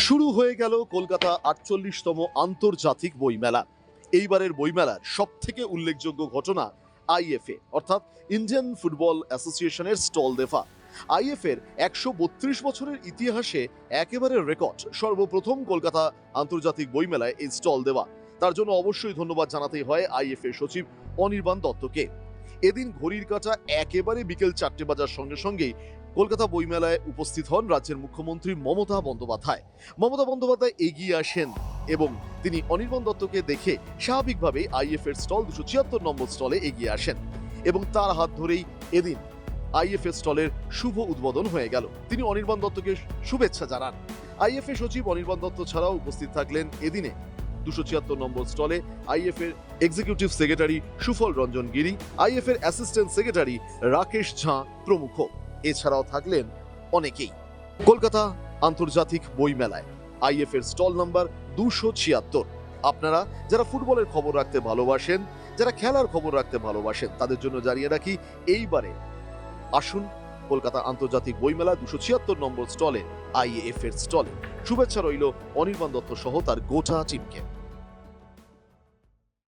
শুরু হয়ে গেল কলকাতা ৪৮তম আন্তর্জাতিক বইমেলা। এইবারের বইমেলার সব থেকে উল্লেখযোগ্য ঘটনা আইএফএ অর্থাৎ ইন্ডিয়ান ফুটবল অ্যাসোসিয়েশনের স্টল দেওয়া। আইএফএর ১৩২ বছরের ইতিহাসে একেবারে রেকর্ড, সর্বপ্রথম কলকাতা আন্তর্জাতিক বইমেলায় এই স্টল দেওয়া। তার জন্য অবশ্যই ধন্যবাদ জানাতেই হয় আইএফএ সচিব অনির্বাণ দত্তকে। এদিন ঘড়ির কাঁটা একেবারে বিকেল ৪টে বাজার সঙ্গে সঙ্গেই কলকাতা বইমেলায় উপস্থিত হন রাজ্যের মুখ্যমন্ত্রী মমতা বন্দ্যোপাধ্যায়। মমতা বন্দ্যোপাধ্যায় এগিয়ে আসেন এবং তিনি অনির্বাণ দত্তকে দেখে স্বাভাবিকভাবেই আইএফএর স্টল ২৭৬ নম্বর স্টলে এগিয়ে আসেন এবং তার হাত ধরেই এদিন আইএফএ স্টলের শুভ উদ্বোধন হয়ে গেল। তিনি অনির্বাণ দত্তকে শুভেচ্ছা জানান। আইএফএ সচিব অনির্বাণ দত্ত ছাড়াও উপস্থিত থাকলেন এদিনে ২৭৬ নম্বর স্টলে আইএফ এর এক্সিকিউটিভ সেক্রেটারি সুফল রঞ্জন গিরি, আইএফ এর অ্যাসিস্ট্যান্ট সেক্রেটারি রাকেশ ঝা প্রমুখ। এছাড়াও থাকলেন অনেকেই। কলকাতা আন্তর্জাতিক বইমেলায় আইএফ এর স্টল নাম্বার ২৭৬। আপনারা যারা ফুটবলের খবর রাখতে ভালোবাসেন, যারা খেলার খবর রাখতে ভালোবাসেন, তাদের জন্য জানিয়ে রাখি এইবারে আসুন কলকাতা আন্তর্জাতিক বইমেলা ২৭৬ নম্বর স্টলে আইএফ এর স্টলে। শুভেচ্ছা রইল অনির্বাণ দত্ত সহ তার গোটা টিমকে।